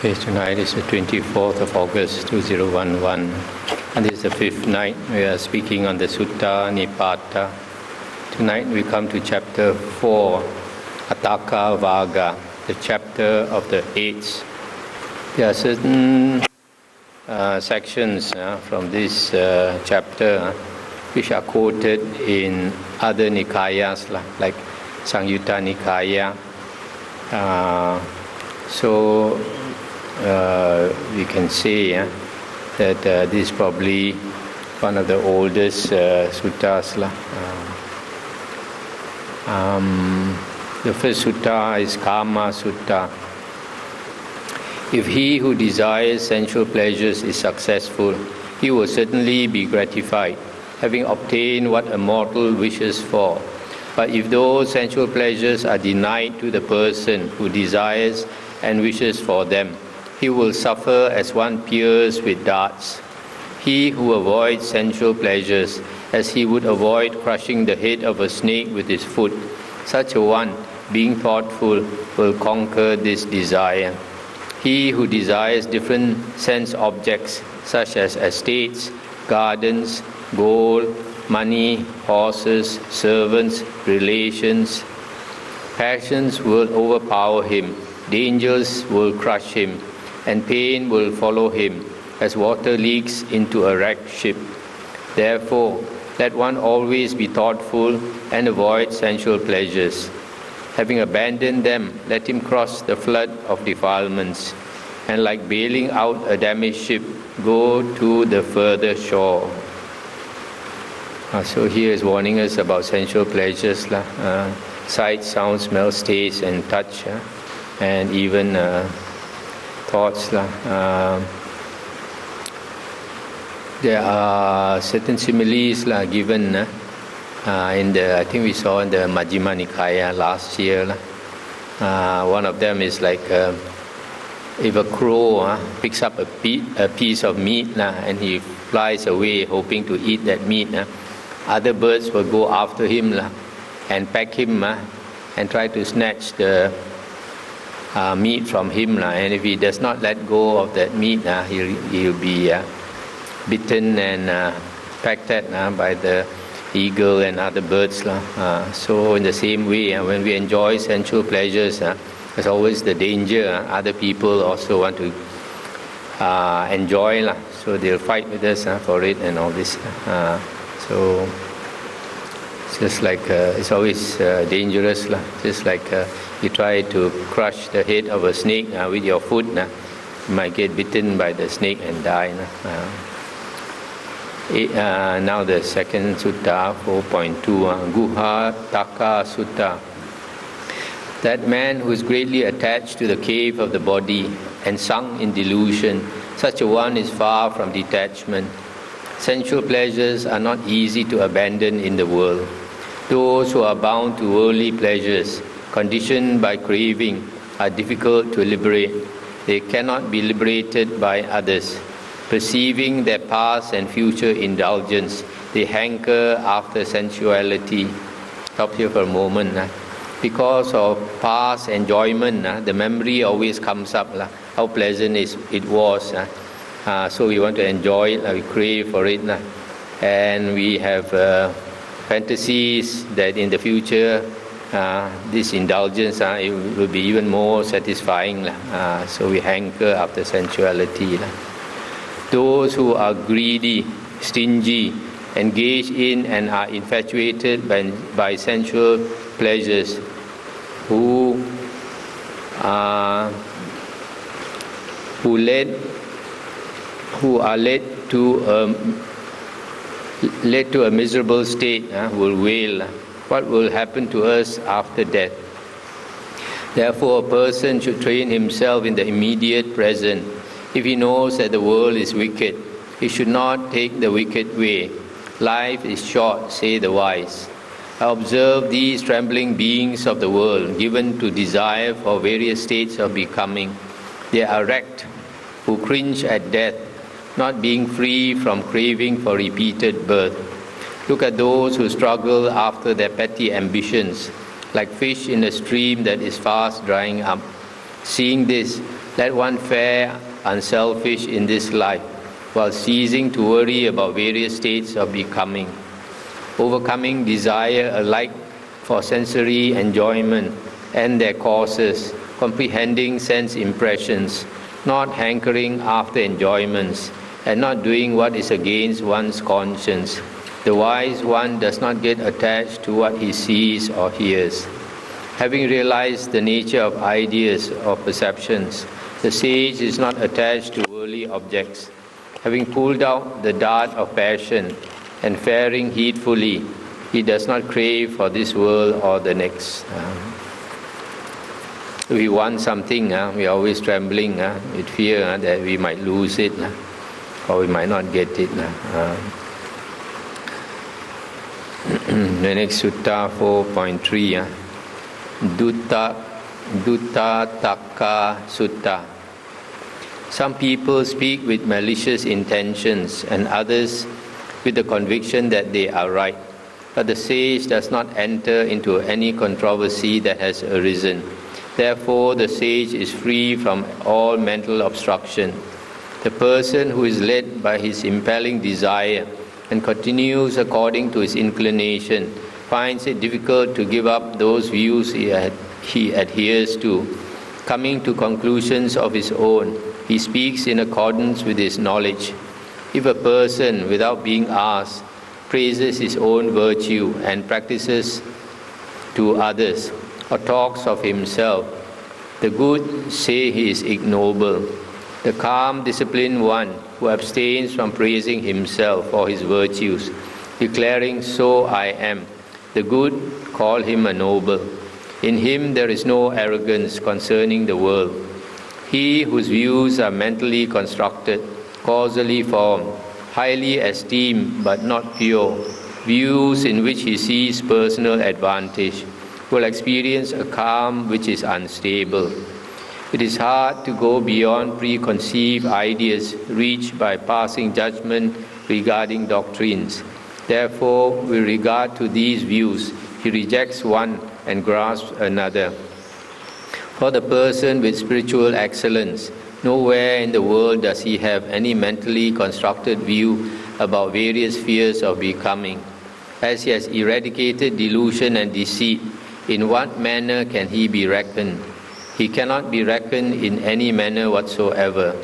Okay, tonight is the 24th of August 2011, and this is the fifth night we are speaking on the Sutta Nipata. Tonight we come to chapter 4, Atthakavagga, the chapter of the eights. There are certain sections from this chapter which are quoted in other Nikayas like Samyutta Nikaya. So we can say that this is probably one of the oldest suttas. The first sutta is Gamasutra. If he who desires sensual pleasures is successful, he will certainly be gratified, having obtained what a mortal wishes for. But if those sensual pleasures are denied to the person who desires and wishes for them, he will suffer as one pierced with darts. He who avoids sensual pleasures, as he would avoid crushing the head of a snake with his foot, such a one, being thoughtful, will conquer this desire. He who desires different sense objects, such as estates, gardens, gold, money, horses, servants, relations, passions will overpower him, dangers will crush him, and pain will follow him, as water leaks into a wrecked ship. Therefore, let one always be thoughtful and avoid sensual pleasures. Having abandoned them, let him cross the flood of defilements, and like bailing out a damaged ship, go to the further shore. So here is warning us about sensual pleasures, sight, sound, smell, taste, and touch, and even thoughts. There are certain similes given in the, I think we saw in the Majjhima Nikaya last year. One of them is like if a crow picks up a piece of meat and he flies away hoping to eat that meat, other birds will go after him and peck him and try to snatch the meat from him, and if he does not let go of that meat, he'll be bitten and pecked at by the eagle and other birds. So in the same way, when we enjoy sensual pleasures, there's always the danger. Other people also want to enjoy, so they'll fight with us for it and all this. So it's just like it's always dangerous. Just like you try to crush the head of a snake with your foot, you might get bitten by the snake and die. Now the second sutta, 4.2, Khuddaka Sutta. That man who is greatly attached to the cave of the body and sunk in delusion, such a one is far from detachment. Sensual pleasures are not easy to abandon in the world. Those who are bound to worldly pleasures, conditioned by craving, are difficult to liberate. They cannot be liberated by others. Perceiving their past and future indulgence, they hanker after sensuality. Stop here for a moment. Because of past enjoyment, the memory always comes up, how pleasant it was. So we want to enjoy it, we crave for it. And we have fantasies that in the future, this indulgence it will be even more satisfying. So we hanker after sensuality. Those who are greedy, stingy, engage in and are infatuated by sensual pleasures, who are led to a miserable state, will wail, what will happen to us after death? Therefore, a person should train himself in the immediate present. If he knows that the world is wicked, he should not take the wicked way. Life is short, say the wise. Observe these trembling beings of the world, given to desire for various states of becoming. They are wrecked, who cringe at death, not being free from craving for repeated birth. Look at those who struggle after their petty ambitions, like fish in a stream that is fast drying up. Seeing this, Let one fare unselfish in this life, while ceasing to worry about various states of becoming, overcoming desire alike for sensory enjoyment and their causes, comprehending sense impressions, not hankering after enjoyments, and not doing what is against one's conscience. The wise one does not get attached to what he sees or hears. Having realized the nature of ideas or perceptions, the sage is not attached to worldly objects. Having pulled out the dart of passion and faring heedfully, he does not crave for this world or the next. If we want something, we are always trembling with fear that we might lose it or we might not get it. The next sutta, 4.3, Dutta Takka Sutta. Some people speak with malicious intentions and others with the conviction that they are right. But the sage does not enter into any controversy that has arisen. Therefore, the sage is free from all mental obstruction. The person who is led by his impelling desire and continues according to his inclination finds it difficult to give up those views he adheres to. Coming to conclusions of his own, he speaks in accordance with his knowledge. If a person, without being asked, praises his own virtue and practices to others, or talks of himself, the good say he is ignoble. The calm, disciplined one who abstains from praising himself or his virtues, declaring, "So I am," the good call him a noble. In him there is no arrogance concerning the world. He whose views are mentally constructed, causally formed, highly esteemed but not pure, views in which he sees personal advantage, will experience a calm which is unstable. It is hard to go beyond preconceived ideas reached by passing judgment regarding doctrines. Therefore, with regard to these views, he rejects one and grasps another. For the person with spiritual excellence, nowhere in the world does he have any mentally constructed view about various spheres of becoming. As he has eradicated delusion and deceit, in what manner can he be reckoned? He cannot be reckoned in any manner whatsoever.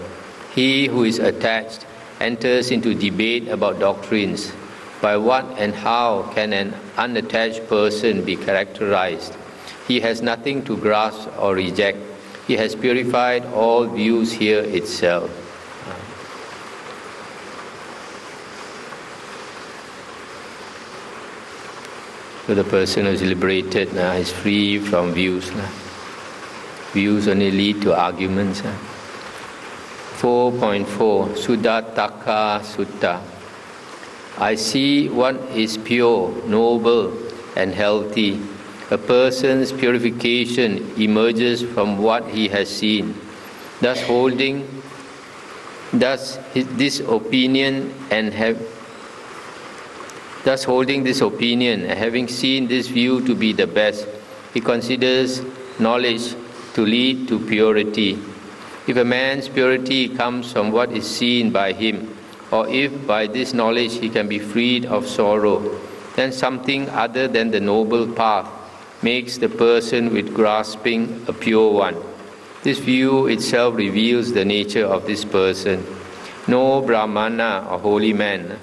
He who is attached enters into debate about doctrines. By what and how can an unattached person be characterized? He has nothing to grasp or reject. He has purified all views here itself. So the person who is liberated is free from views. Views only lead to arguments. 4.4 Sudattaka Sutta. I see what is pure, noble, and healthy. A person's purification emerges from what he has seen. Thus holding this opinion and having seen this view to be the best, he considers knowledge to lead to purity. If a man's purity comes from what is seen by him, or if by this knowledge he can be freed of sorrow, then something other than the noble path makes the person with grasping a pure one. This view itself reveals the nature of this person. No Brahmana or holy man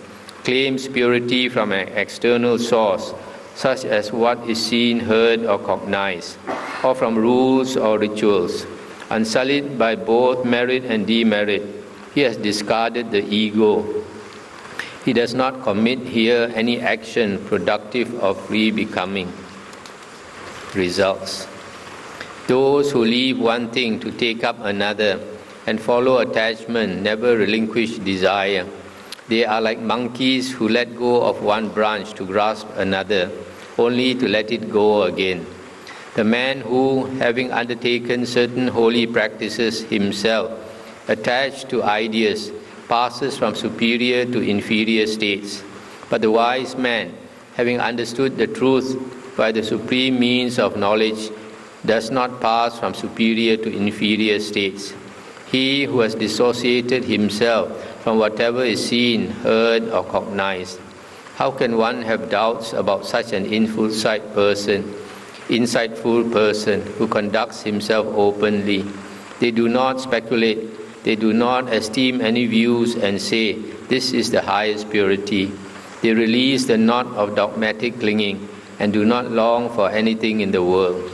claims purity from an external source, such as what is seen, heard, or cognized, or from rules or rituals. Unsullied by both merit and demerit, he has discarded the ego. He does not commit here any action productive of free becoming. Results. Those who leave one thing to take up another and follow attachment never relinquish desire. They are like monkeys who let go of one branch to grasp another, only to let it go again. The man who, having undertaken certain holy practices himself, attached to ideas, passes from superior to inferior states. But the wise man, having understood the truth by the supreme means of knowledge, does not pass from superior to inferior states. he who has dissociated himself from whatever is seen, heard, or cognized. How can one have doubts about such an insightful person who conducts himself openly? They do not speculate, they do not esteem any views and say, this is the highest purity. They release the knot of dogmatic clinging and do not long for anything in the world.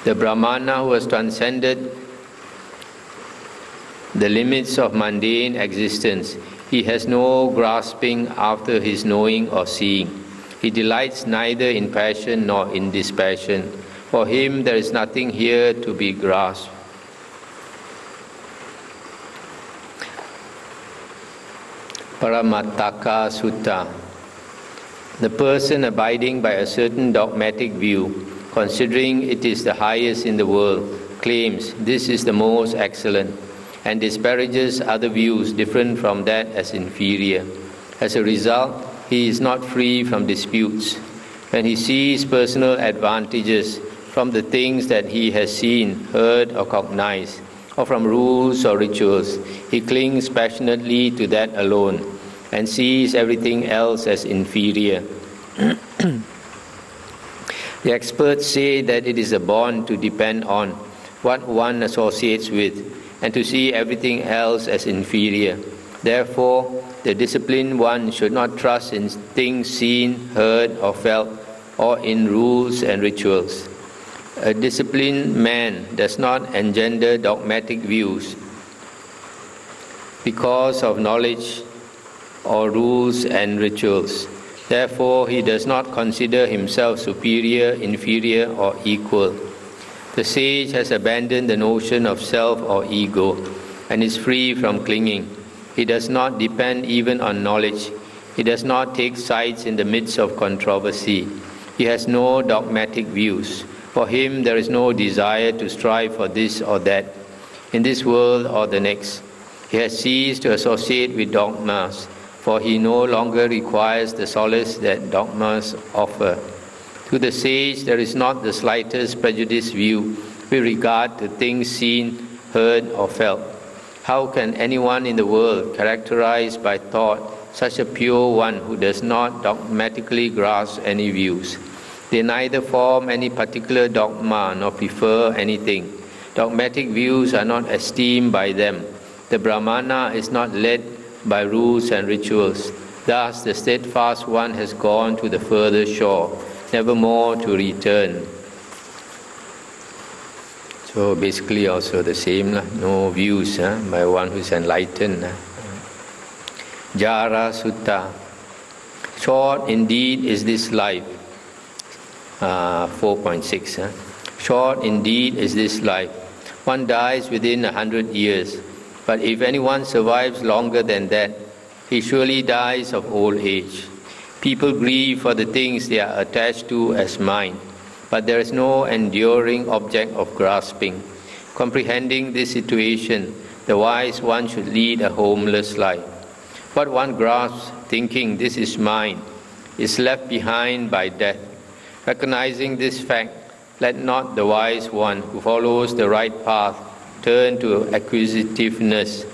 The Brahmana who has transcended the limits of mundane existence, he has no grasping after his knowing or seeing. He delights neither in passion nor in dispassion. For him there is nothing here to be grasped. Paramattaka Sutta. The person abiding by a certain dogmatic view, considering it is the highest in the world, claims this is the most excellent, and disparages other views different from that as inferior. As a result, he is not free from disputes. When he sees personal advantages from the things that he has seen, heard, or cognized, or from rules or rituals, he clings passionately to that alone and sees everything else as inferior. The experts say that it is a bond to depend on what one associates with and to see everything else as inferior. Therefore, the disciplined one should not trust in things seen, heard, or felt, or in rules and rituals. A disciplined man does not engender dogmatic views because of knowledge or rules and rituals. Therefore, he does not consider himself superior, inferior, or equal. The sage has abandoned the notion of self or ego and is free from clinging. He does not depend even on knowledge. He does not take sides in the midst of controversy. He has no dogmatic views. For him, there is no desire to strive for this or that, in this world or the next. He has ceased to associate with dogmas, for he no longer requires the solace that dogmas offer. To the sage, there is not the slightest prejudiced view with regard to things seen, heard, or felt. How can anyone in the world characterize by thought such a pure one who does not dogmatically grasp any views? They neither form any particular dogma nor prefer anything. Dogmatic views are not esteemed by them. The Brahmana is not led by rules and rituals. Thus, the steadfast one has gone to the further shore, never more to return. So basically also the same, no views by one who is enlightened. Jara Sutta. Short indeed is this life. 4.6. Short indeed is this life. One dies within 100 years. But if anyone survives longer than that, he surely dies of old age. People grieve for the things they are attached to as mine, but there is no enduring object of grasping. Comprehending this situation, the wise one should lead a homeless life. What one grasps, thinking this is mine, is left behind by death. Recognizing this fact, let not the wise one who follows the right path turn to acquisitiveness.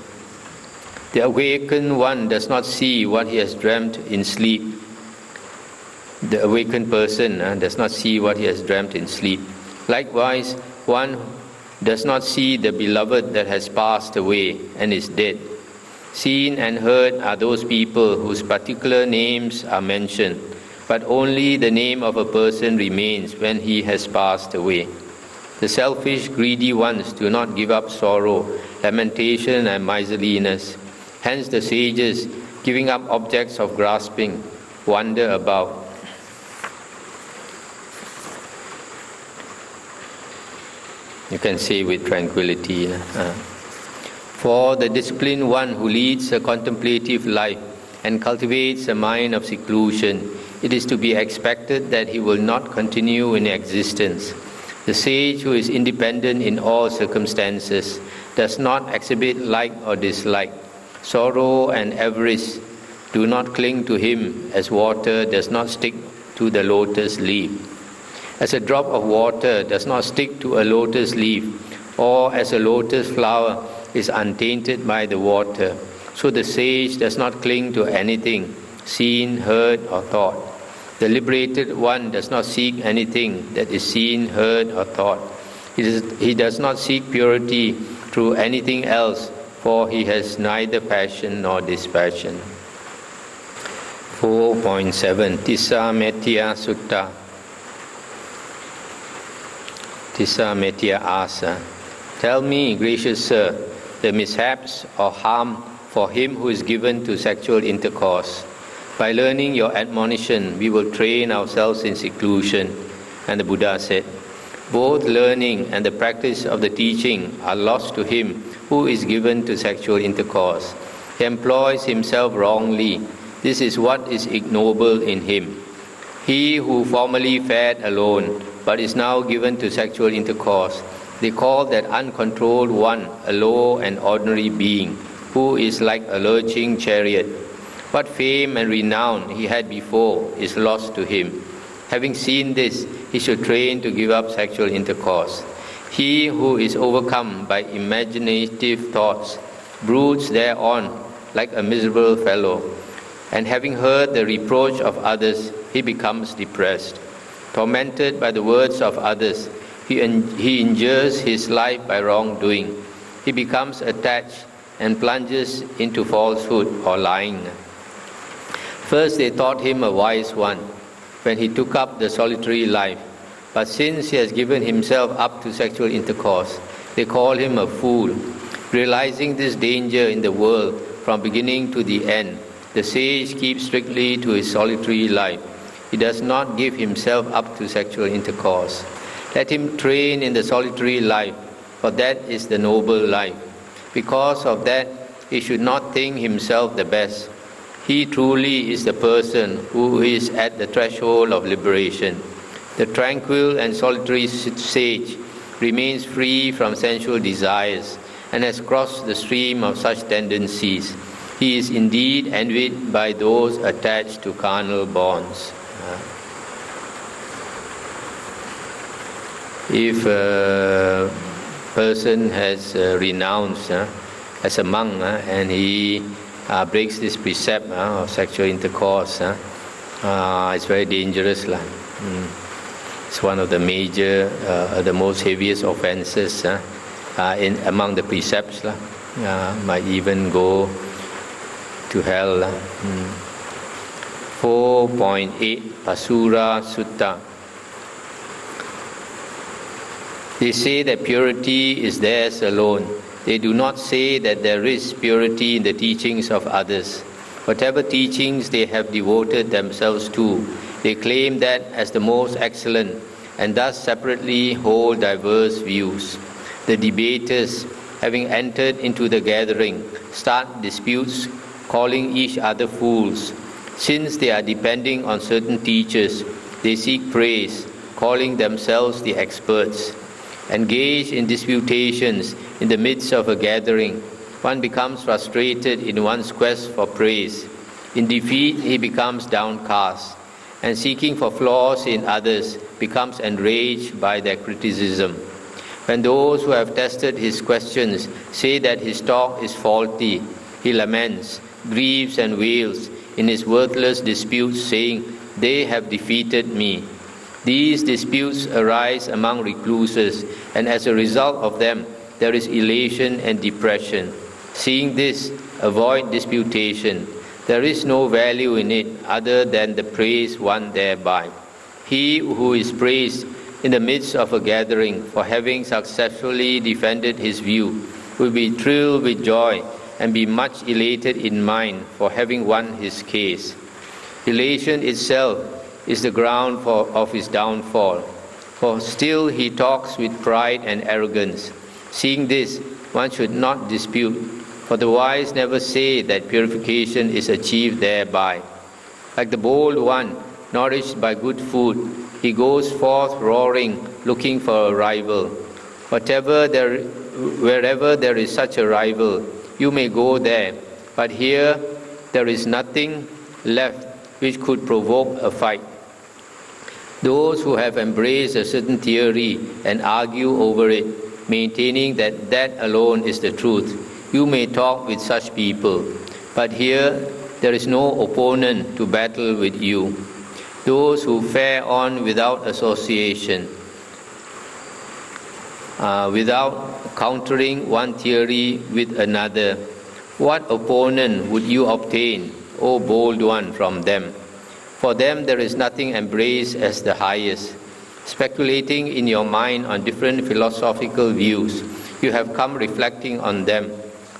The awakened one does not see what he has dreamt in sleep. The awakened person does not see what he has dreamt in sleep. Likewise, one does not see the beloved that has passed away and is dead. Seen and heard are those people whose particular names are mentioned, but only the name of a person remains when he has passed away. The selfish, greedy ones do not give up sorrow, lamentation, and miserliness. Hence the sages, giving up objects of grasping, wander about. You can say with tranquility. For the disciplined one who leads a contemplative life and cultivates a mind of seclusion, it is to be expected that he will not continue in existence. The sage who is independent in all circumstances does not exhibit like or dislike. Sorrow and avarice do not cling to him as water does not stick to the lotus leaf. As a drop of water does not stick to a lotus leaf, or as a lotus flower is untainted by the water, so the sage does not cling to anything seen, heard, or thought. The liberated one does not seek anything that is seen, heard, or thought. He does not seek purity through anything else, for he has neither passion nor dispassion. 4.7 Tissa Metya Sutta. Tissa Metya Asa. Tell me, gracious sir, the mishaps or harm for him who is given to sexual intercourse. By learning your admonition, we will train ourselves in seclusion. And the Buddha said, both learning and the practice of the teaching are lost to him who is given to sexual intercourse. He employs himself wrongly. This is what is ignoble in him. He who formerly fared alone, but is now given to sexual intercourse, they call that uncontrolled one a low and ordinary being, who is like a lurching chariot. What fame and renown he had before is lost to him. Having seen this, he should train to give up sexual intercourse. He who is overcome by imaginative thoughts broods thereon like a miserable fellow, and having heard the reproach of others, he becomes depressed. Tormented by the words of others, he injures his life by wrongdoing. He becomes attached and plunges into falsehood or lying. First they thought him a wise one when he took up the solitary life, but since he has given himself up to sexual intercourse, they call him a fool. Realizing this danger in the world from beginning to the end, the sage keeps strictly to his solitary life. He does not give himself up to sexual intercourse. Let him train in the solitary life, for that is the noble life. Because of that, he should not think himself the best. He truly is the person who is at the threshold of liberation. The tranquil and solitary sage remains free from sensual desires and has crossed the stream of such tendencies. He is indeed envied by those attached to carnal bonds. If a person has renounced as a monk and he breaks this precept of sexual intercourse, it's very dangerous. It's one of the major, the most heaviest offenses among the precepts. Might even go to hell. 4.8 Pasura Sutta. They say that purity is theirs alone. They do not say that there is purity in the teachings of others. Whatever teachings they have devoted themselves to, they claim that as the most excellent, and thus separately hold diverse views. The debaters, having entered into the gathering, start disputes, calling each other fools. Since they are depending on certain teachers, they seek praise, calling themselves the experts. Engaged in disputations in the midst of a gathering, one becomes frustrated in one's quest for praise. In defeat, he becomes downcast, and seeking for flaws in others, becomes enraged by their criticism. When those who have tested his questions say that his talk is faulty, he laments, grieves and wails in his worthless disputes, saying, "They have defeated me." These disputes arise among recluses, and as a result of them, there is elation and depression. Seeing this, avoid disputation. There is no value in it other than the praise won thereby. He who is praised in the midst of a gathering for having successfully defended his view will be thrilled with joy and be much elated in mind for having won his case. Elation itself is the ground of his downfall, for still he talks with pride and arrogance. Seeing this, one should not dispute, for the wise never say that purification is achieved thereby. Like the bold one, nourished by good food, he goes forth roaring, looking for a rival. Wherever there is such a rival, you may go there, but here there is nothing left which could provoke a fight. Those who have embraced a certain theory and argue over it maintaining that that alone is the truth. You may talk with such people, but here there is no opponent to battle with you. Those who fare on without association, without countering one theory with another, what opponent would you obtain, O bold one, from them? For them there is nothing embraced as the highest. Speculating in your mind on different philosophical views, you have come reflecting on them,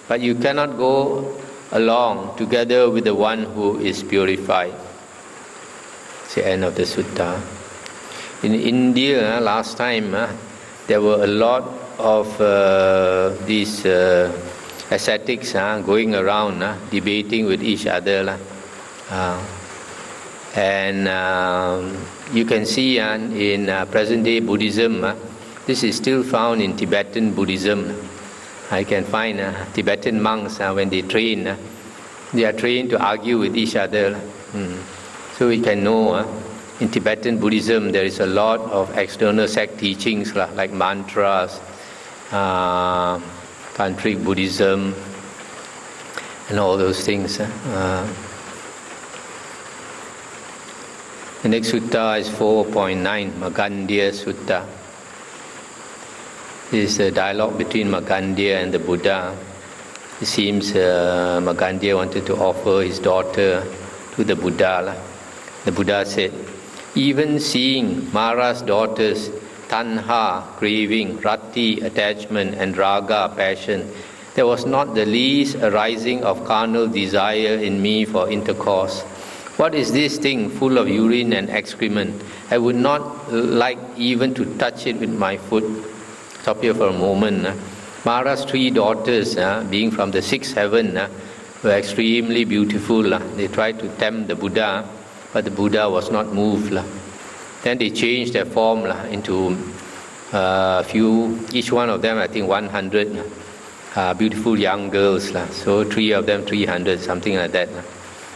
but you cannot go along together with the one who is purified. It's the end of the sutta. In India, last time, there were a lot of these ascetics going around debating with each other. And you can see in present-day Buddhism, this is still found in Tibetan Buddhism. I can find Tibetan monks, when they train, they are trained to argue with each other. So we can know in Tibetan Buddhism there is a lot of external sect teachings like mantras, tantric Buddhism, and all those things. The next sutta is 4.9, Makan Dia Sutta. This is a dialogue between Makan Dia and the Buddha. It seems Makan Dia wanted to offer his daughter to the Buddha. The Buddha said, even seeing Mara's daughters, tanha, craving, rati, attachment, and raga, passion, there was not the least arising of carnal desire in me for intercourse. What is this thing full of urine and excrement? I would not like even to touch it with my foot. Stop here for a moment. Mara's 3 daughters, being from the 6th heaven, were extremely beautiful. They tried to tempt the Buddha, but the Buddha was not moved. Then they changed their form into a few, each one of them, I think 100 beautiful young girls. So 3 of them, 300, something like that.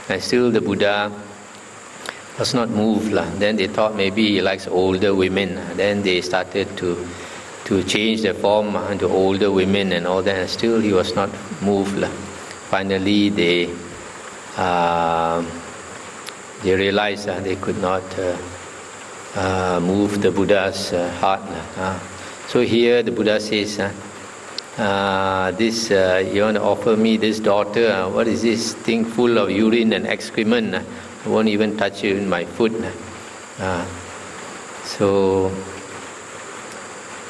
And still the Buddha was not moved. Then they thought maybe he likes older women. Then they started to change their form into older women and all that. And still he was not moved. Finally they realized they could not move the Buddha's heart. So here the Buddha says, you want to offer me this daughter? What is this thing full of urine and excrement? I won't even touch it with my foot. So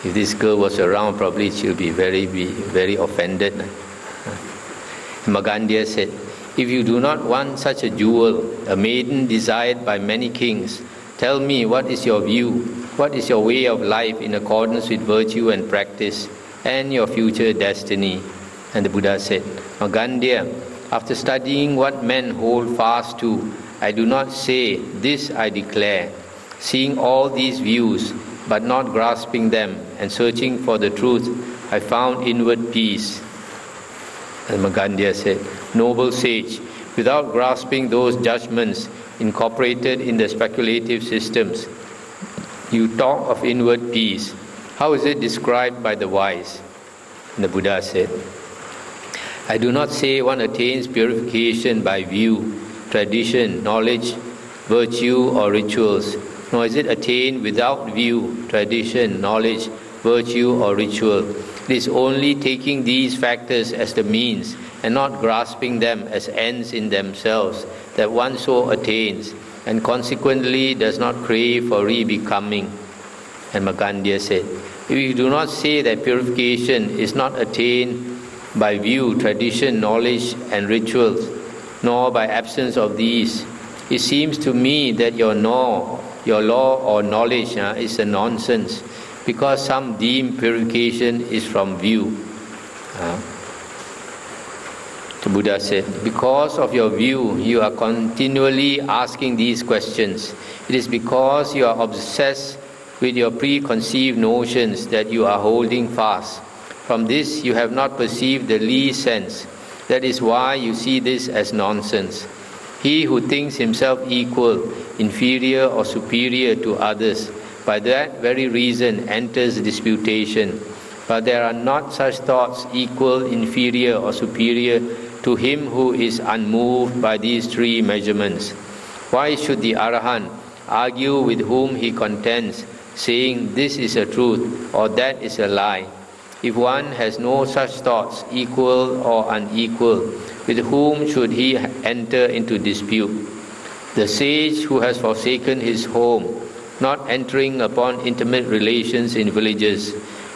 if this girl was around, probably she'll be very offended. Makan Dia said, if you do not want such a jewel, a maiden desired by many kings, tell me, what is your view? What is your way of life in accordance with virtue and practice, and your future destiny? And the Buddha said, Makan Dia, after studying what men hold fast to, I do not say, this I declare. Seeing all these views, but not grasping them, and searching for the truth, I found inward peace. And Makan Dia said, noble sage, without grasping those judgments incorporated in the speculative systems, you talk of inward peace. How is it described by the wise? And the Buddha said, I do not say one attains purification by view, tradition, knowledge, virtue, or rituals, nor is it attained without view, tradition, knowledge, virtue, or ritual. It is only taking these factors as the means and not grasping them as ends in themselves that one so attains, and consequently does not crave for re-becoming. And Makan Dia said, if you do not say that purification is not attained by view, tradition, knowledge, and rituals, nor by absence of these, it seems to me that your law or knowledge is a nonsense, because some deem purification is from view. The Buddha said, because of your view, you are continually asking these questions. It is because you are obsessed with your preconceived notions that you are holding fast. From this you have not perceived the least sense. That is why you see this as nonsense. He who thinks himself equal, inferior, or superior to others, by that very reason enters disputation. But there are not such thoughts equal, inferior, or superior to him who is unmoved by these three measurements. Why should the Arahant argue with whom he contends, saying this is a truth or that is a lie? If one has no such thoughts, equal or unequal, with whom should he enter into dispute? The sage who has forsaken his home, not entering upon intimate relations in villages,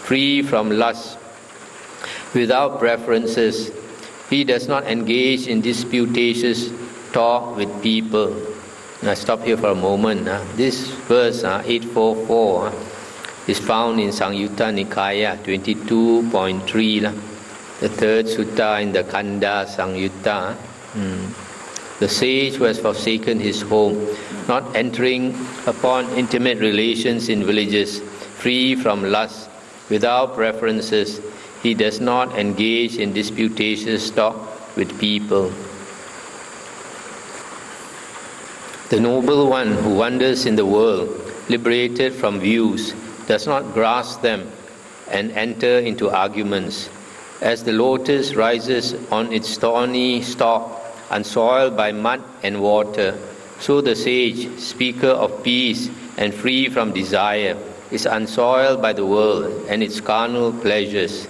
free from lust, without preferences, he does not engage in disputatious talk with people. Now stop here for a moment. This verse, 844, is found in Sutta Nikaya 22.3, the third sutta in the Khanda Samyutta. The sage who has forsaken his home, not entering upon intimate relations in villages, free from lust, without preferences, he does not engage in disputatious talk with people. The noble one who wanders in the world, liberated from views, does not grasp them and enter into arguments. As the lotus rises on its thorny stalk, unsoiled by mud and water, so the sage, speaker of peace and free from desire, is unsoiled by the world and its carnal pleasures.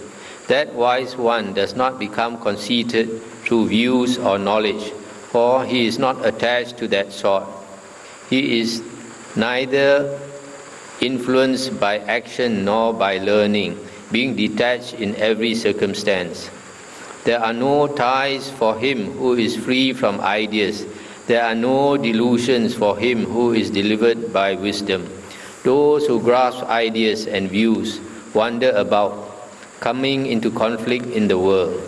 That wise one does not become conceited through views or knowledge, for he is not attached to that sort. He is neither influenced by action nor by learning, being detached in every circumstance. There are no ties for him who is free from ideas. There are no delusions for him who is delivered by wisdom. Those who grasp ideas and views wander about, coming into conflict in the world.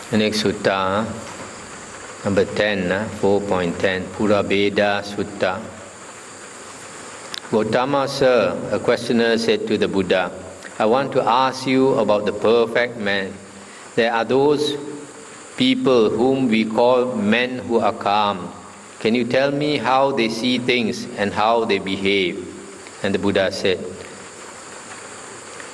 The next sutta, number 10, 4.10, Purabheda Sutta. Gotama, sir, a questioner said to the Buddha, I want to ask you about the perfect man. There are those people whom we call men who are calm. Can you tell me how they see things and how they behave? And the Buddha said,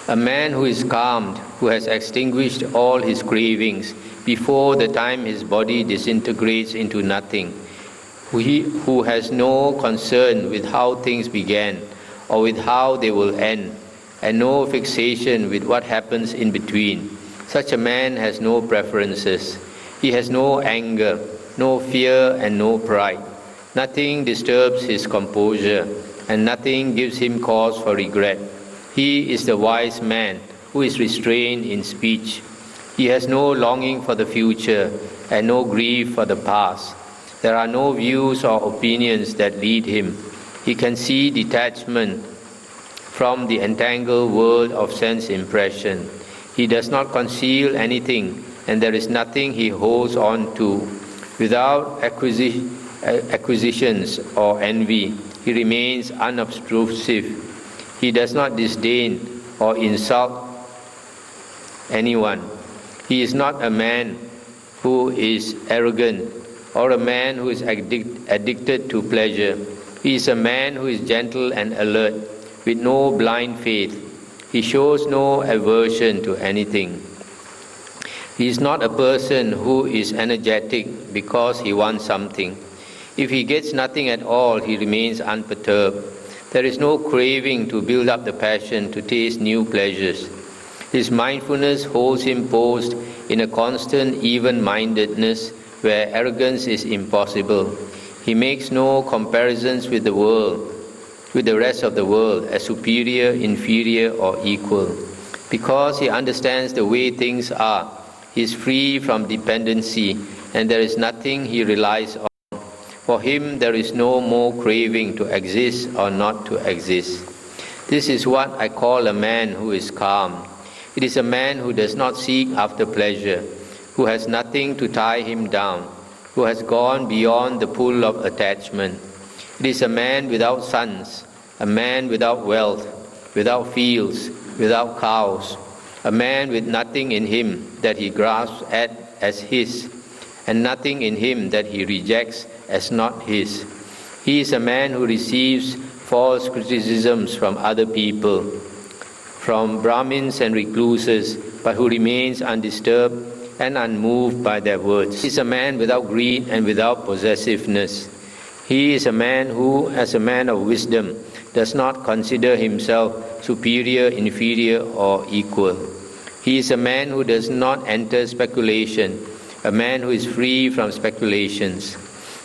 a man who is calmed, who has extinguished all his cravings before the time his body disintegrates into nothing, who has no concern with how things began or with how they will end, and no fixation with what happens in between. Such a man has no preferences. He has no anger, no fear, and no pride. Nothing disturbs his composure, and nothing gives him cause for regret. He is the wise man who is restrained in speech. He has no longing for the future and no grief for the past. There are no views or opinions that lead him. He can see detachment from the entangled world of sense impression. He does not conceal anything, and there is nothing he holds on to. Without acquisitions or envy, he remains unobtrusive. He does not disdain or insult anyone. He is not a man who is arrogant or a man who is addicted to pleasure. He is a man who is gentle and alert, with no blind faith. He shows no aversion to anything. He is not a person who is energetic because he wants something. If he gets nothing at all, he remains unperturbed. There is no craving to build up the passion to taste new pleasures. His mindfulness holds him posed in a constant even-mindedness where arrogance is impossible. He makes no comparisons with the world, with the rest of the world, as superior, inferior, or equal. Because he understands the way things are, he is free from dependency, and there is nothing he relies on. For him, there is no more craving to exist or not to exist. This is what I call a man who is calm. It is a man who does not seek after pleasure, who has nothing to tie him down, who has gone beyond the pull of attachment. It is a man without sons, a man without wealth, without fields, without cows, a man with nothing in him that he grasps at as his, and nothing in him that he rejects as not his. He is a man who receives false criticisms from other people, from Brahmins and recluses, but who remains undisturbed and unmoved by their words. He is a man without greed and without possessiveness. He is a man who, as a man of wisdom, does not consider himself superior, inferior, or equal. He is a man who does not enter speculation, a man who is free from speculations.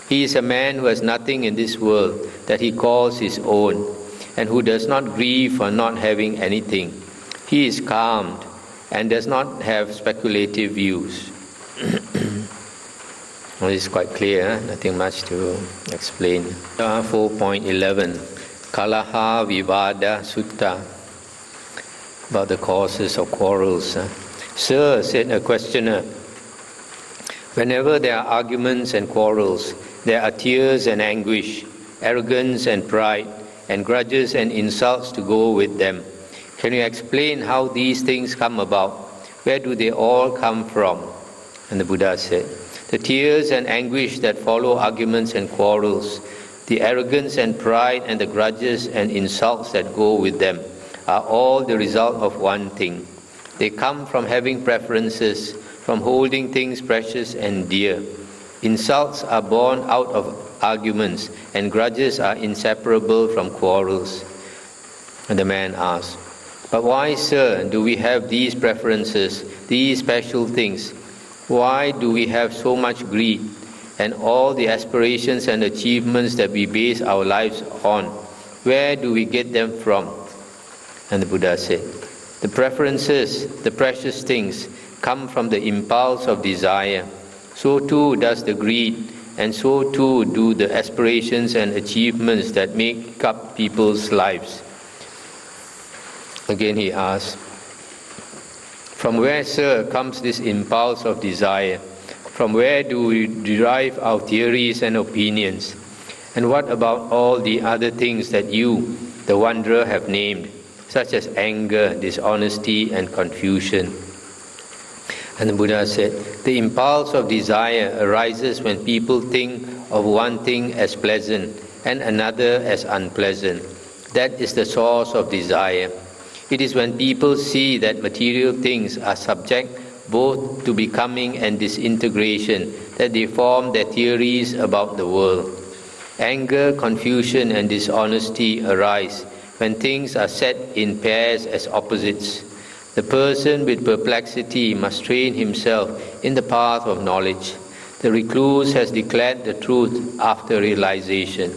He is a man who has nothing in this world that he calls his own, and who does not grieve for not having anything. He is calmed and does not have speculative views. Well, this is quite clear, nothing much to explain. 4.11, Kalaha Vivada Sutta, about the causes of quarrels. Sir, said a questioner, whenever there are arguments and quarrels, there are tears and anguish, arrogance and pride, and grudges and insults to go with them. Can you explain how these things come about? Where do they all come from? And the Buddha said, the tears and anguish that follow arguments and quarrels, the arrogance and pride and the grudges and insults that go with them, are all the result of one thing. They come from having preferences, from holding things precious and dear. Insults are born out of arguments, and grudges are inseparable from quarrels. And the man asked, but why, sir, do we have these preferences, these special things? Why do we have so much greed and all the aspirations and achievements that we base our lives on? Where do we get them from? And the Buddha said, the preferences, the precious things, come from the impulse of desire. So too does the greed, and so too do the aspirations and achievements that make up people's lives. Again he asked, from where, sir, comes this impulse of desire? From where do we derive our theories and opinions? And what about all the other things that you, the wanderer, have named, such as anger, dishonesty, and confusion? And the Buddha said, the impulse of desire arises when people think of one thing as pleasant and another as unpleasant. That is the source of desire. It is when people see that material things are subject both to becoming and disintegration that they form their theories about the world. Anger, confusion, and dishonesty arise when things are set in pairs as opposites. The person with perplexity must train himself in the path of knowledge. The recluse has declared the truth after realization.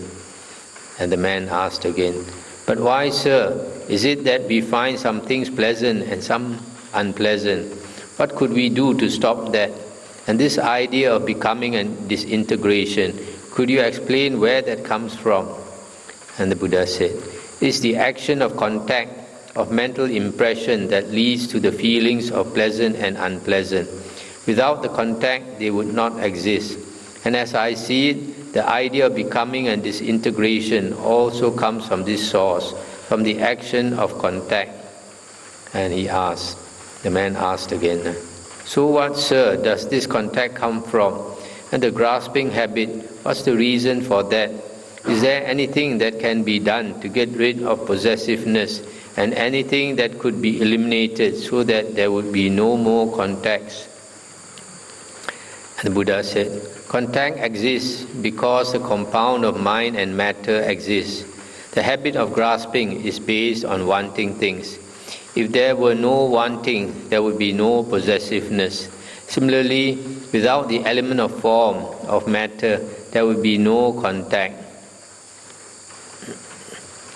And the man asked again, but why, sir, is it that we find some things pleasant and some unpleasant? What could we do to stop that? And this idea of becoming and disintegration, could you explain where that comes from? And the Buddha said, it's the action of contact, of mental impression that leads to the feelings of pleasant and unpleasant. Without the contact, they would not exist. And as I see it, the idea of becoming and disintegration also comes from this source, from the action of contact. And the man asked again, so what, sir, does this contact come from? And the grasping habit, what's the reason for that? Is there anything that can be done to get rid of possessiveness, and anything that could be eliminated so that there would be no more contacts? And the Buddha said, contact exists because the compound of mind and matter exists. The habit of grasping is based on wanting things. If there were no wanting, there would be no possessiveness. Similarly, without the element of form, of matter, there would be no contact.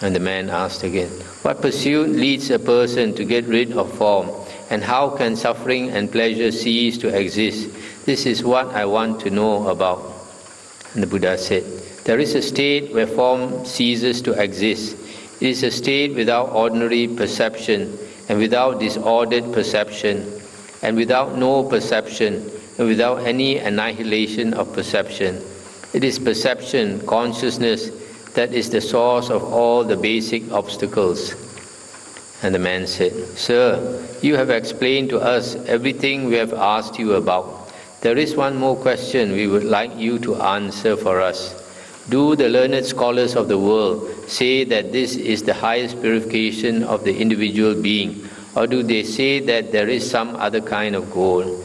And the man asked again, what pursuit leads a person to get rid of form? And how can suffering and pleasure cease to exist? This is what I want to know about. And the Buddha said, there is a state where form ceases to exist. It is a state without ordinary perception, and without disordered perception, and without no perception, and without any annihilation of perception. It is perception, consciousness, that is the source of all the basic obstacles. And the man said, sir, you have explained to us everything we have asked you about. There is one more question we would like you to answer for us. Do the learned scholars of the world say that this is the highest purification of the individual being, or do they say that there is some other kind of goal?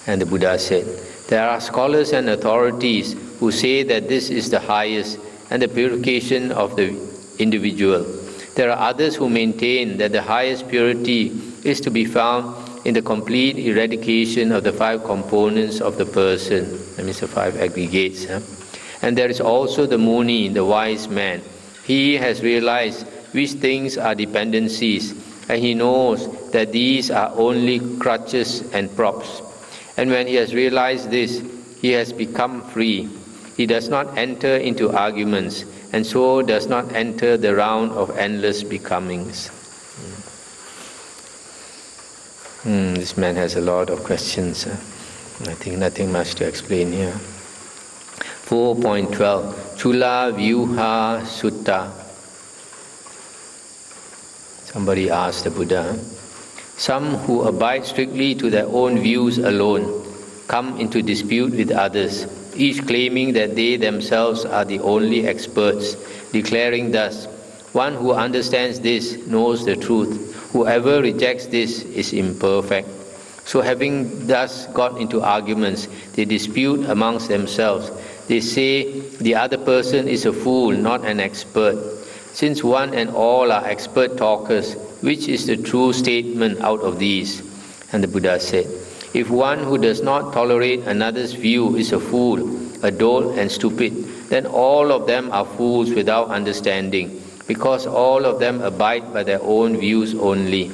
And the Buddha said, there are scholars and authorities who say that this is the highest and the purification of the individual. There are others who maintain that the highest purity is to be found in the complete eradication of the 5 components of the person, that means the 5 aggregates. And there is also the Muni, the wise man. He has realized which things are dependencies, and he knows that these are only crutches and props. And when he has realized this, he has become free. He does not enter into arguments, and so does not enter the round of endless becomings. This man has a lot of questions. I think nothing much to explain here. 4.12 Chula Vyuha Sutta. Somebody asked the Buddha, some who abide strictly to their own views alone come into dispute with others, each claiming that they themselves are the only experts, declaring thus, one who understands this knows the truth. Whoever rejects this is imperfect. So having thus got into arguments, they dispute amongst themselves. They say the other person is a fool, not an expert. Since one and all are expert talkers, which is the true statement out of these? And the Buddha said, if one who does not tolerate another's view is a fool, a dolt and stupid, then all of them are fools without understanding, because all of them abide by their own views only.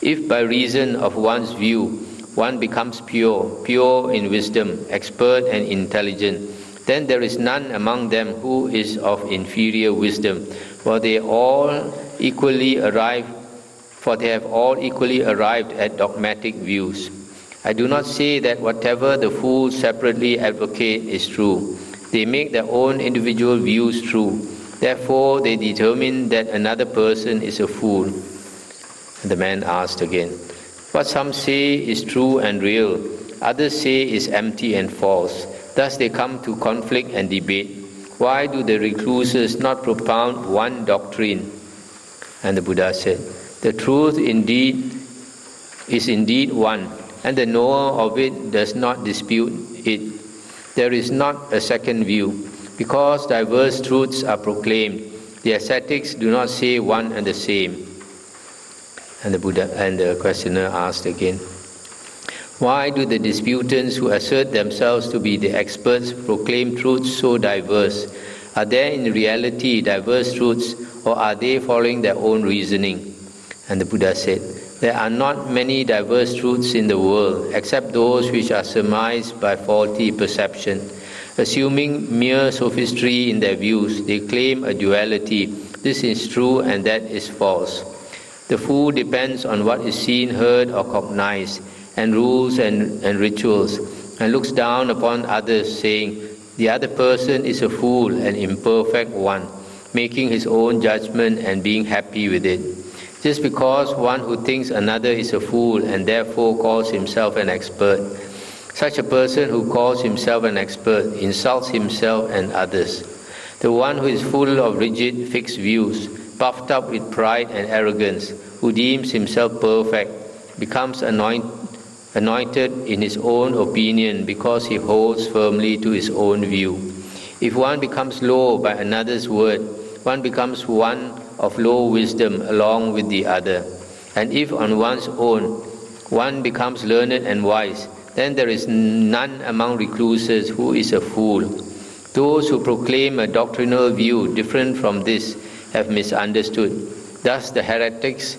If by reason of one's view, one becomes pure in wisdom, expert and intelligent, then there is none among them who is of inferior wisdom, for they have all equally arrived at dogmatic views. I do not say that whatever the fools separately advocate is true. They make their own individual views true. Therefore, they determine that another person is a fool. And the man asked again, what some say is true and real, others say is empty and false. Thus they come to conflict and debate. Why do the recluses not propound one doctrine? And the Buddha said, the truth is indeed one, and the knower of it does not dispute it. There is not a second view. Because diverse truths are proclaimed, the ascetics do not say one and the same. And the questioner asked again, why do the disputants who assert themselves to be the experts proclaim truths so diverse? Are there in reality diverse truths, or are they following their own reasoning? And the Buddha said, there are not many diverse truths in the world, except those which are surmised by faulty perception. Assuming mere sophistry in their views, they claim a duality. This is true and that is false. The fool depends on what is seen, heard or cognized, and rules and rituals, and looks down upon others, saying, the other person is a fool, an imperfect one, making his own judgment and being happy with it. Just because one who thinks another is a fool and therefore calls himself an expert, such a person who calls himself an expert insults himself and others. The one who is full of rigid, fixed views, puffed up with pride and arrogance, who deems himself perfect, becomes anointed in his own opinion because he holds firmly to his own view. If one becomes low by another's word, one becomes one of low wisdom along with the other. And if on one's own, one becomes learned and wise, then there is none among recluses who is a fool. Those who proclaim a doctrinal view different from this have misunderstood. Thus the heretics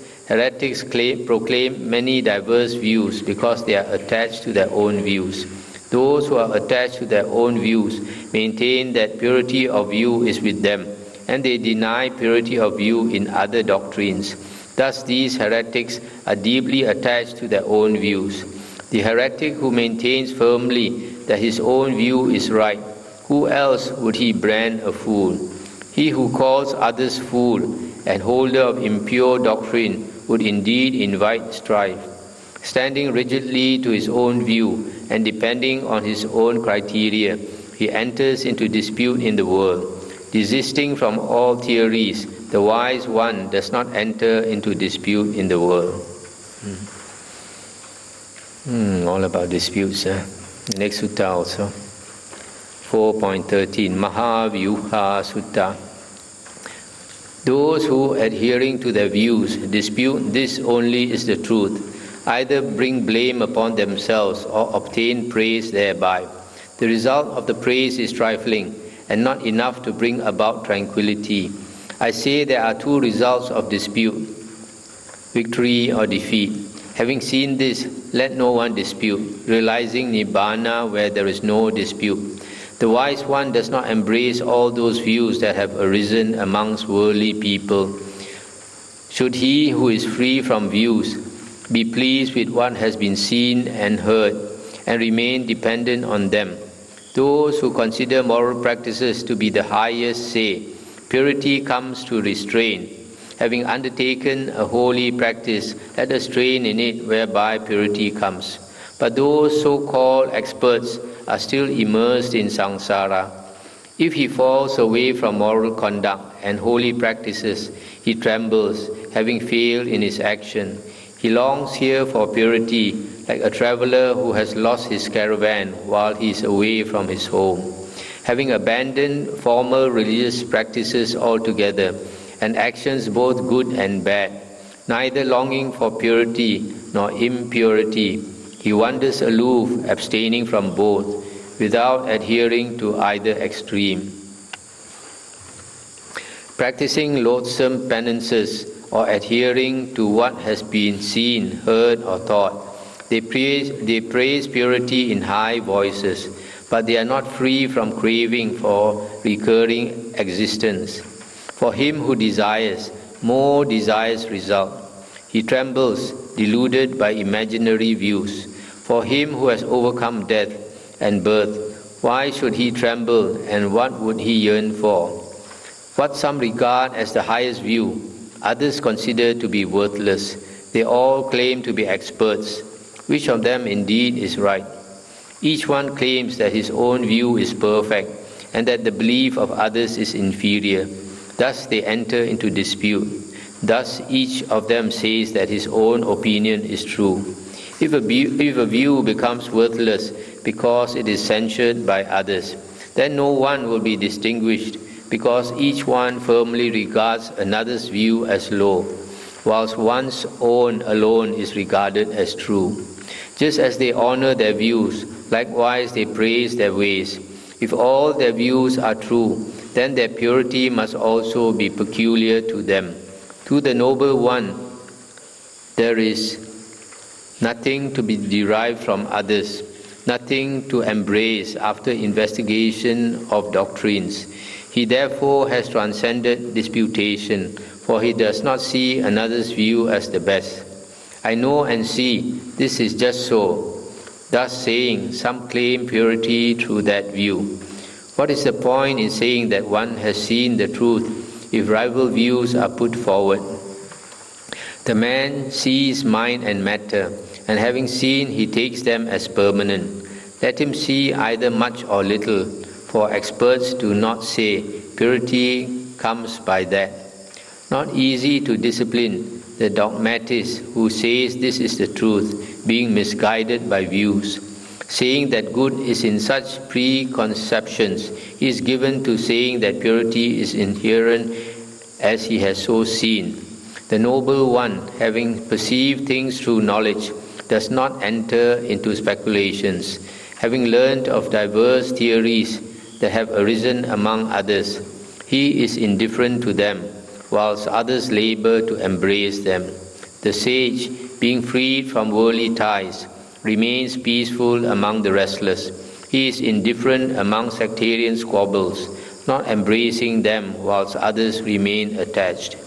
proclaim many diverse views because they are attached to their own views. Those who are attached to their own views maintain that purity of view is with them, and they deny purity of view in other doctrines. Thus these heretics are deeply attached to their own views. The heretic who maintains firmly that his own view is right, who else would he brand a fool? He who calls others fool and holder of impure doctrine would indeed invite strife. Standing rigidly to his own view and depending on his own criteria, he enters into dispute in the world. Desisting from all theories, the wise one does not enter into dispute in the world. All about disputes. The next sutta also. 4.13 Mahavyuha Sutta. Those who, adhering to their views, dispute this only is the truth, either bring blame upon themselves or obtain praise thereby. The result of the praise is trifling and not enough to bring about tranquility. I say there are two results of dispute, victory or defeat. Having seen this, let no one dispute, realizing Nibbana where there is no dispute. The wise one does not embrace all those views that have arisen amongst worldly people. Should he who is free from views be pleased with what has been seen and heard and remain dependent on them? Those who consider moral practices to be the highest say, purity comes to restraint. Having undertaken a holy practice, let us train in it whereby purity comes. But those so-called experts are still immersed in samsara. If he falls away from moral conduct and holy practices, he trembles, having failed in his action. He longs here for purity, like a traveler who has lost his caravan while he is away from his home. Having abandoned formal religious practices altogether, and actions both good and bad, neither longing for purity nor impurity, he wanders aloof, abstaining from both, without adhering to either extreme. Practicing loathsome penances or adhering to what has been seen, heard or taught, they praise purity in high voices, but they are not free from craving for recurring existence. For him who desires, more desires result. He trembles, deluded by imaginary views. For him who has overcome death and birth, why should he tremble, and what would he yearn for? What some regard as the highest view, others consider to be worthless. They all claim to be experts. Which of them indeed is right? Each one claims that his own view is perfect, and that the belief of others is inferior. Thus they enter into dispute. Thus each of them says that his own opinion is true. If a view becomes worthless because it is censured by others, then no one will be distinguished, because each one firmly regards another's view as low, whilst one's own alone is regarded as true. Just as they honor their views, likewise they praise their ways. If all their views are true, then their purity must also be peculiar to them. To the Noble One, there is nothing to be derived from others, nothing to embrace after investigation of doctrines. He therefore has transcended disputation, for he does not see another's view as the best. I know and see, this is just so. Thus saying, some claim purity through that view. What is the point in saying that one has seen the truth if rival views are put forward? The man sees mind and matter, and having seen, he takes them as permanent. Let him see either much or little, for experts do not say purity comes by that. Not easy to discipline the dogmatist who says this is the truth, being misguided by views. Saying that good is in such preconceptions, he is given to saying that purity is inherent as he has so seen. The Noble One, having perceived things through knowledge, does not enter into speculations. Having learned of diverse theories that have arisen among others, he is indifferent to them, whilst others labor to embrace them. The sage, being freed from worldly ties, remains peaceful among the restless. He is indifferent among sectarian squabbles, not embracing them whilst others remain attached.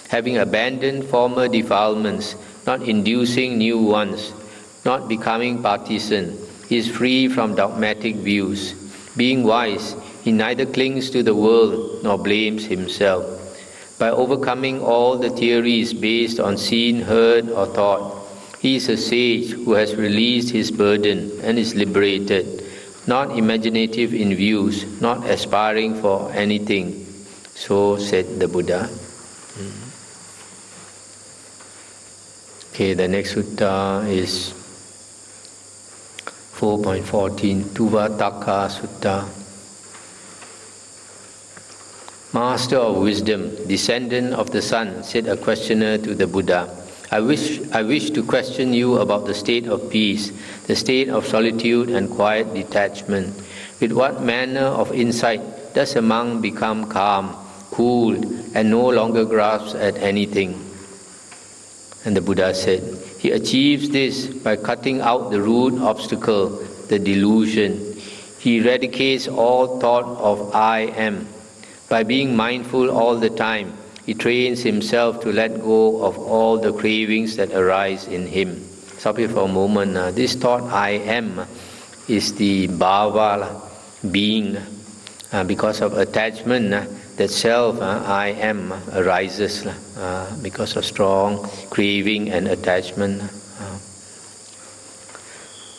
Having abandoned former defilements, not inducing new ones, not becoming partisan, he is free from dogmatic views. Being wise, he neither clings to the world nor blames himself. By overcoming all the theories based on seen, heard or thought, He is a sage who has released his burden and is liberated, not imaginative in views, not aspiring for anything. So said the Buddha. Okay, the next sutta is 4.14, Tuvataka Sutta. Master of wisdom, descendant of the sun, said a questioner to the Buddha, I wish to question you about the state of peace, the state of solitude and quiet detachment. With what manner of insight does a monk become calm, cool, and no longer grasps at anything? And the Buddha said, he achieves this by cutting out the root obstacle, the delusion. He eradicates all thought of I am. By being mindful all the time, he trains himself to let go of all the cravings that arise in him. Stop here for a moment. This thought I am is the bhava, being. Because of attachment, that self, I am, arises because of strong craving and attachment.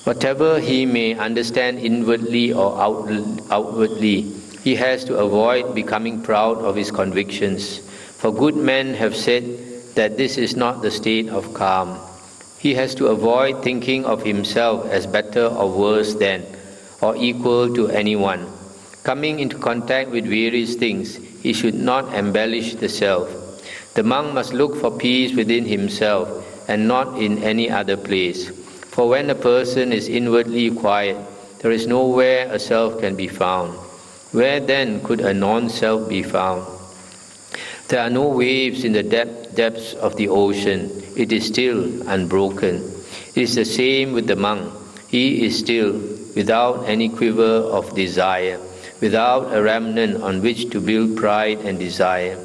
Whatever he may understand inwardly or outwardly, he has to avoid becoming proud of his convictions. For good men have said that this is not the state of calm. He has to avoid thinking of himself as better or worse than, or equal to anyone. Coming into contact with various things, he should not embellish the self. The monk must look for peace within himself and not in any other place. For when a person is inwardly quiet, there is nowhere a self can be found. Where then could a non-self be found? There are no waves in the depths of the ocean. It is still unbroken. It is the same with the monk. He is still, without any quiver of desire, without a remnant on which to build pride and desire.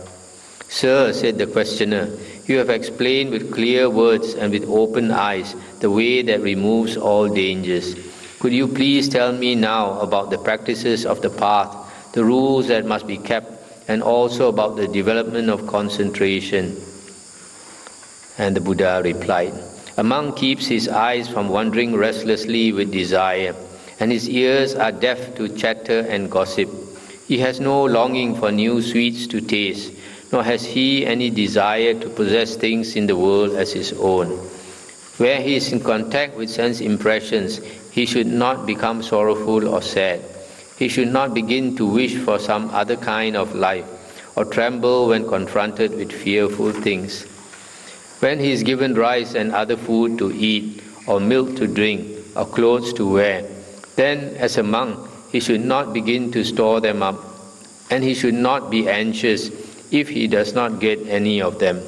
Sir, said the questioner, you have explained with clear words and with open eyes the way that removes all dangers. Could you please tell me now about the practices of the path, the rules that must be kept, and also about the development of concentration? And the Buddha replied, a monk keeps his eyes from wandering restlessly with desire, and his ears are deaf to chatter and gossip. He has no longing for new sweets to taste, nor has he any desire to possess things in the world as his own. Where he is in contact with sense impressions, he should not become sorrowful or sad. He should not begin to wish for some other kind of life, or tremble when confronted with fearful things. When he is given rice and other food to eat, or milk to drink, or clothes to wear, then as a monk he should not begin to store them up, and he should not be anxious if he does not get any of them.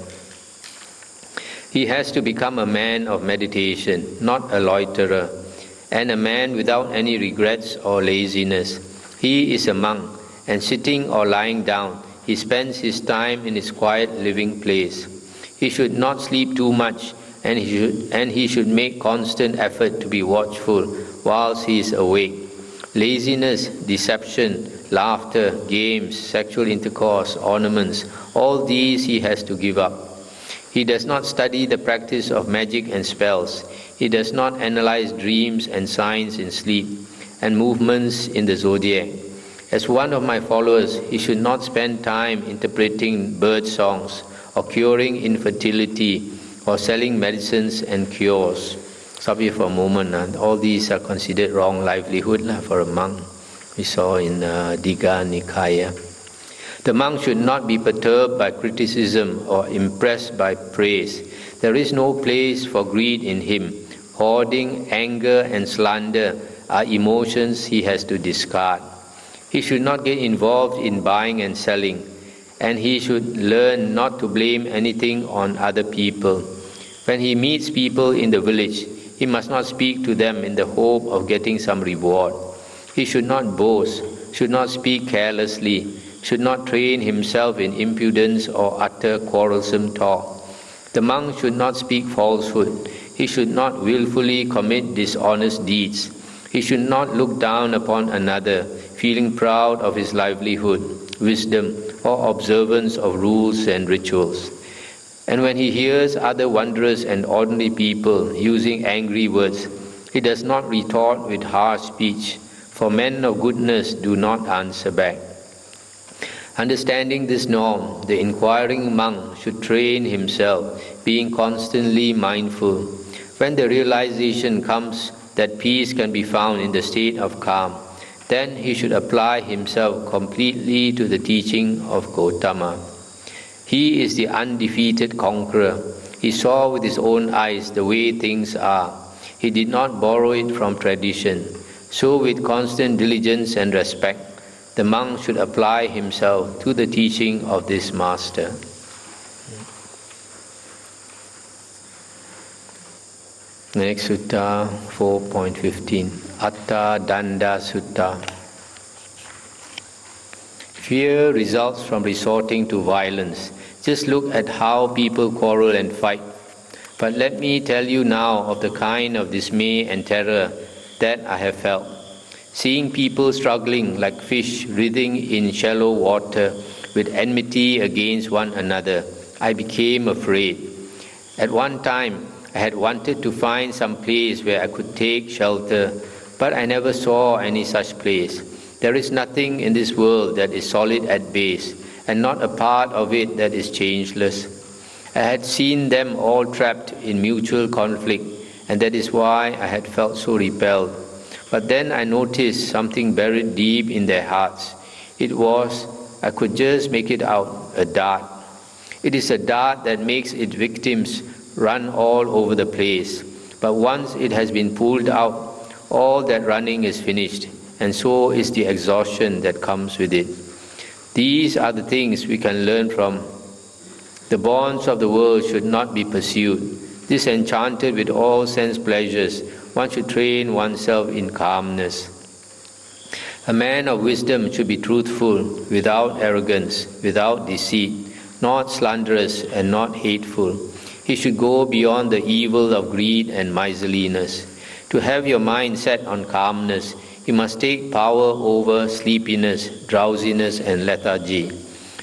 He has to become a man of meditation, not a loiterer, and a man without any regrets or laziness. He is a monk, and sitting or lying down, he spends his time in his quiet living place. He should not sleep too much, and he should make constant effort to be watchful whilst he is awake. Laziness, deception, laughter, games, sexual intercourse, ornaments, all these he has to give up. He does not study the practice of magic and spells. He does not analyze dreams and signs in sleep and movements in the zodiac. As one of my followers, he should not spend time interpreting bird songs or curing infertility or selling medicines and cures. Stop here for a moment. All these are considered wrong livelihood for a monk. We saw in Digha Nikaya. The monk should not be perturbed by criticism or impressed by praise. There is no place for greed in him. Hoarding, anger, and slander are emotions he has to discard. He should not get involved in buying and selling, and he should learn not to blame anything on other people. When he meets people in the village, he must not speak to them in the hope of getting some reward. He should not boast, should not speak carelessly, should not train himself in impudence or utter quarrelsome talk. The monk should not speak falsehood. He should not willfully commit dishonest deeds. He should not look down upon another, feeling proud of his livelihood, wisdom, or observance of rules and rituals. And when he hears other wondrous and ordinary people using angry words, he does not retort with harsh speech, for men of goodness do not answer back. Understanding this norm, the inquiring monk should train himself, being constantly mindful. When the realization comes that peace can be found in the state of calm, then he should apply himself completely to the teaching of Gotama. He is the undefeated conqueror. He saw with his own eyes the way things are. He did not borrow it from tradition. So with constant diligence and respect, the monk should apply himself to the teaching of this master. Next sutta, 4.15, Atta Danda Sutta. Fear results from resorting to violence. Just look at how people quarrel and fight. But let me tell you now of the kind of dismay and terror that I have felt. Seeing people struggling like fish writhing in shallow water with enmity against one another, I became afraid. At one time, I had wanted to find some place where I could take shelter, but I never saw any such place. There is nothing in this world that is solid at base, and not a part of it that is changeless. I had seen them all trapped in mutual conflict, and that is why I had felt so repelled. But then I noticed something buried deep in their hearts. It was, I could just make it out, a dart. It is a dart that makes its victims run all over the place. But once it has been pulled out, all that running is finished, and so is the exhaustion that comes with it. These are the things we can learn from. The bonds of the world should not be pursued. Disenchanted with all sense pleasures, one should train oneself in calmness. A man of wisdom should be truthful, without arrogance, without deceit, not slanderous and not hateful. He should go beyond the evil of greed and miserliness. To have your mind set on calmness, you must take power over sleepiness, drowsiness, and lethargy.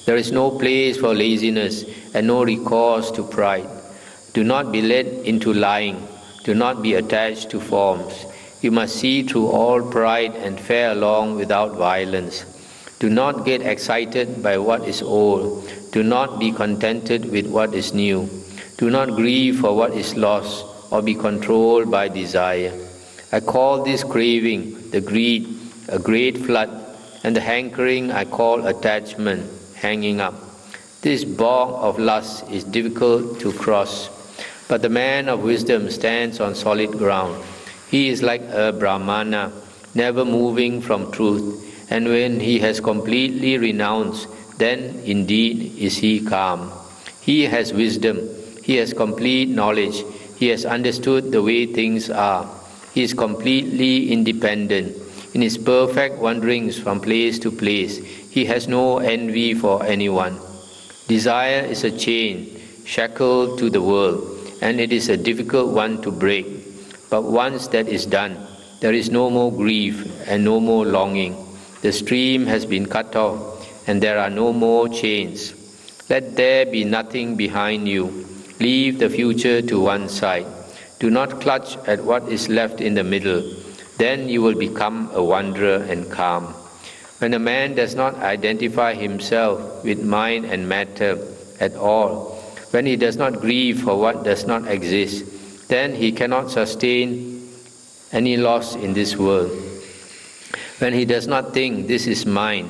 There is no place for laziness and no recourse to pride. Do not be led into lying. Do not be attached to forms. You must see through all pride and fare along without violence. Do not get excited by what is old. Do not be contented with what is new. Do not grieve for what is lost or be controlled by desire. I call this craving, the greed, a great flood, and the hankering I call attachment, hanging up. This bog of lust is difficult to cross, but the man of wisdom stands on solid ground. He is like a Brahmana, never moving from truth, and when he has completely renounced, then indeed is he calm. He has wisdom. He has complete knowledge. He has understood the way things are. He is completely independent. In his perfect wanderings from place to place, he has no envy for anyone. Desire is a chain, shackled to the world, and it is a difficult one to break. But once that is done, there is no more grief and no more longing. The stream has been cut off, and there are no more chains. Let there be nothing behind you. Leave the future to one side. Do not clutch at what is left in the middle. Then you will become a wanderer and calm. When a man does not identify himself with mind and matter at all, when he does not grieve for what does not exist, then he cannot sustain any loss in this world. When he does not think this is mine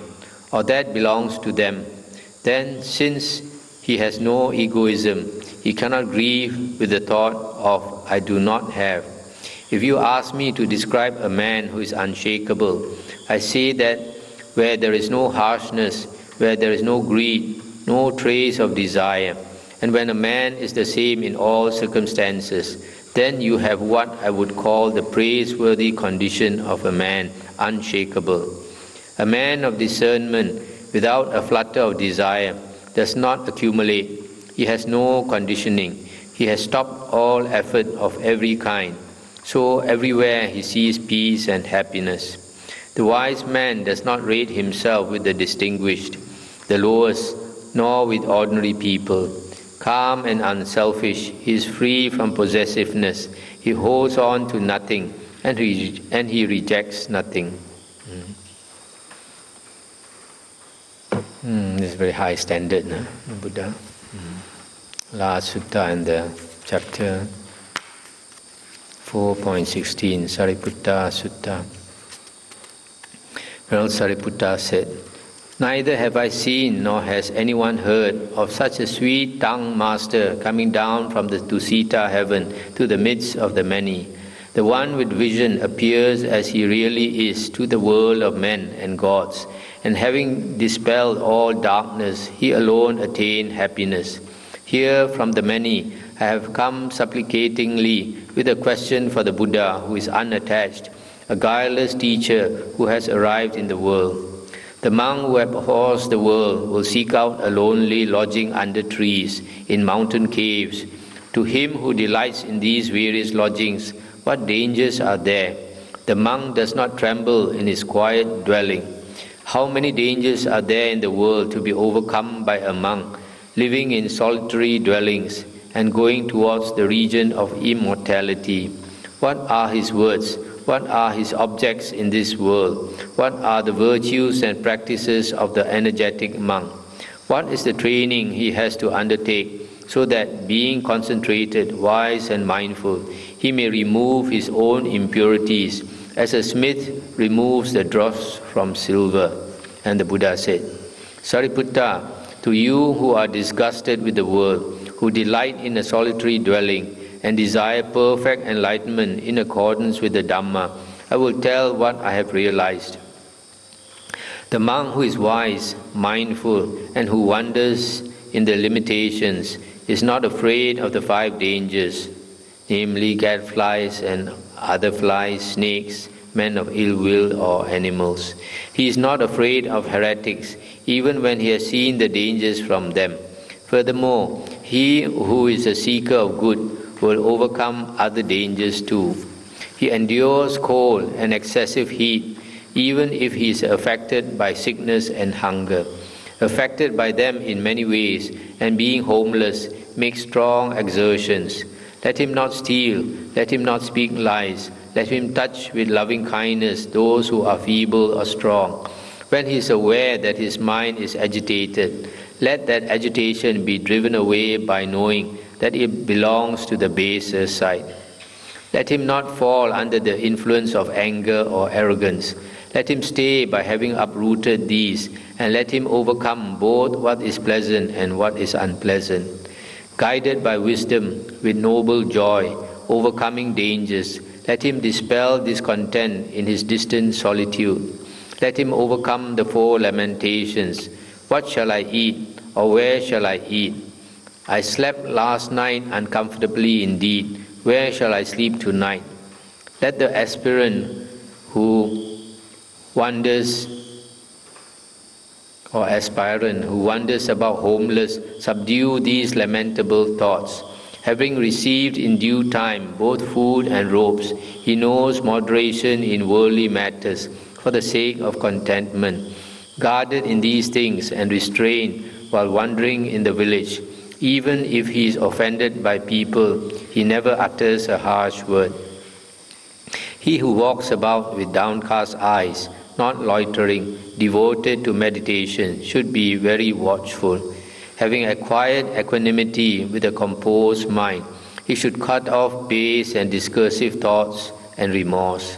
or that belongs to them, then since he has no egoism, he cannot grieve with the thought of I do not have. If you ask me to describe a man who is unshakable, I say that where there is no harshness, where there is no greed, no trace of desire, and when a man is the same in all circumstances, then you have what I would call the praiseworthy condition of a man unshakable. A man of discernment, without a flutter of desire, does not accumulate. He has no conditioning. He has stopped all effort of every kind. So everywhere he sees peace and happiness. The wise man does not rate himself with the distinguished, the lowest, nor with ordinary people. calm and unselfish. He is free from possessiveness. He holds on to nothing, and he rejects nothing. This is very high standard, no? Buddha. Last sutta in the chapter 4.16, Sariputta Sutta. Venerable Sariputta said, "Neither have I seen nor has anyone heard of such a sweet-tongued master coming down from the Tusita heaven to the midst of the many. The one with vision appears as he really is to the world of men and gods, and having dispelled all darkness, he alone attained happiness. Here from the many I have come supplicatingly with a question for the Buddha who is unattached, a guileless teacher who has arrived in the world. The monk who abhors the world will seek out a lonely lodging under trees, in mountain caves. To him who delights in these various lodgings, what dangers are there? The monk does not tremble in his quiet dwelling. How many dangers are there in the world to be overcome by a monk, living in solitary dwellings and going towards the region of immortality? What are his words? What are his objects in this world? What are the virtues and practices of the energetic monk? What is the training he has to undertake so that, being concentrated, wise and mindful, he may remove his own impurities as a smith removes the dross from silver?" And the Buddha said, "Sariputta, to you who are disgusted with the world, who delight in a solitary dwelling, and desire perfect enlightenment in accordance with the Dhamma, I will tell what I have realized. The monk who is wise, mindful, and who wanders in the limitations is not afraid of the 5 dangers, namely gadflies and other flies, snakes, men of ill will, or animals. He is not afraid of heretics, even when he has seen the dangers from them. Furthermore, he who is a seeker of good will overcome other dangers too. He endures cold and excessive heat, even if he is affected by sickness and hunger. Affected by them in many ways, and being homeless, makes strong exertions. Let him not steal, let him not speak lies, let him touch with loving kindness those who are feeble or strong. When he is aware that his mind is agitated, let that agitation be driven away by knowing that it belongs to the baser side. Let him not fall under the influence of anger or arrogance. Let him stay by having uprooted these, and let him overcome both what is pleasant and what is unpleasant. Guided by wisdom, with noble joy, overcoming dangers, let him dispel discontent in his distant solitude. Let him overcome the 4 lamentations. What shall I eat, or where shall I eat? I slept last night uncomfortably indeed. Where shall I sleep tonight? Let the aspirant who wanders about homeless subdue these lamentable thoughts. Having received in due time both food and robes, he knows moderation in worldly matters for the sake of contentment. Guarded in these things and restrained while wandering in the village, even if he is offended by people, he never utters a harsh word. He who walks about with downcast eyes, not loitering, devoted to meditation, should be very watchful. Having acquired equanimity with a composed mind, he should cut off base and discursive thoughts and remorse.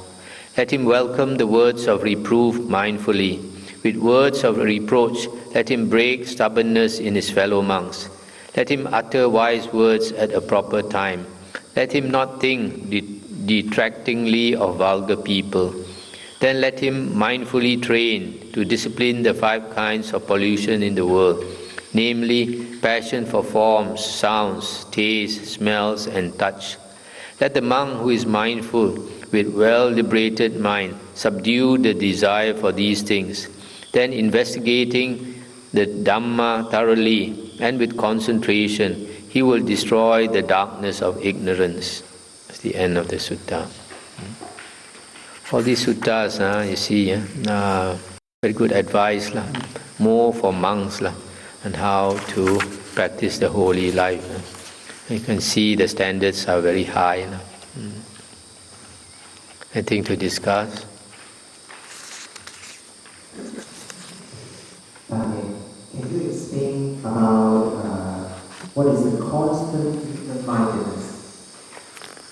Let him welcome the words of reproof mindfully. With words of reproach, let him break stubbornness in his fellow monks. Let him utter wise words at a proper time. Let him not think detractingly of vulgar people. Then let him mindfully train to discipline the 5 kinds of pollution in the world, namely passion for forms, sounds, tastes, smells, and touch. Let the monk who is mindful, with well-liberated mind, subdue the desire for these things. Then, investigating the Dhamma thoroughly and with concentration, he will destroy the darkness of ignorance. That's the end of the sutta. For these suttas, you see, very good advice, more for monks, and how to practice the holy life. You can see the standards are very high. Anything to discuss? Can you explain about what is the constant mindedness?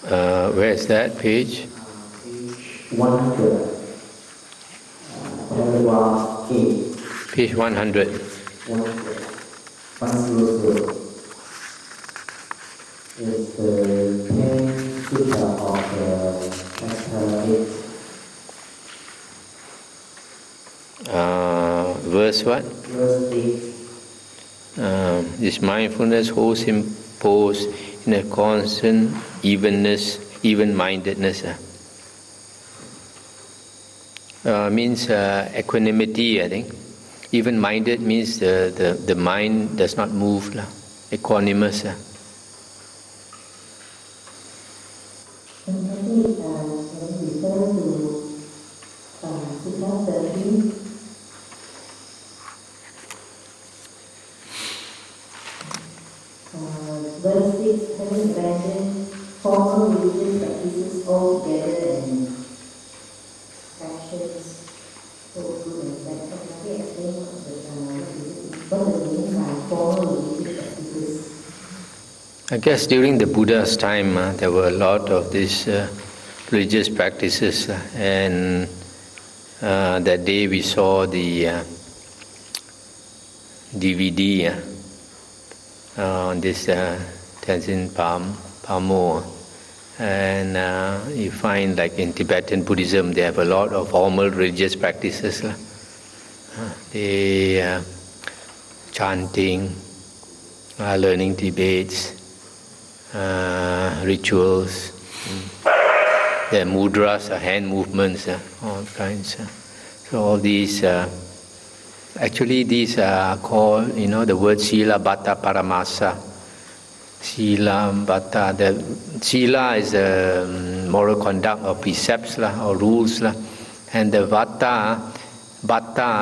Where is that page? Page 100. Paragraph 8. Page 100. 100. 100. Is the 10th sutta of the chapter 8. Verse what? Verse 8. This mindfulness holds him posed in a constant evenness, even-mindedness. Means equanimity, I think. Even-minded means the mind does not move. Equanimous. And I think when we refer to Sutta 13, verse 6, having abandoned formal religious practices altogether and actions so good and bad. Can you explain what does it mean by formal religious practices? I guess during the Buddha's time, there were a lot of these religious practices, and that day we saw the DVD on this Tenzin Palmo, and you find like in Tibetan Buddhism they have a lot of formal religious practices. They chanting, learning debates, rituals, their mudras, hand movements, all kinds. So all these, actually these are called, the word Sila Bhatta Paramasa. Sila Bhatta, the Sila is the moral conduct or precepts or rules, and the Vata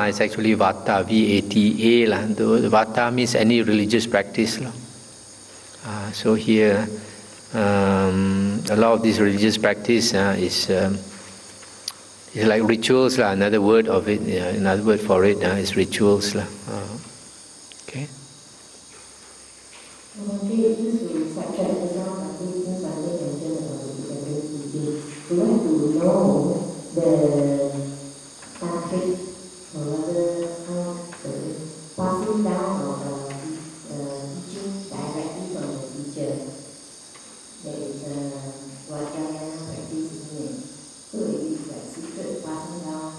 is actually Vata, V-A-T-A. The Vata means any religious practice. So here, a lot of this religious practice is like rituals. Another word of it, another word for it is rituals. Okay. We want to know the tantric, or rather, passing down of teaching directly from the teacher. There is what Gotama practice in it. So it is like secret passing down.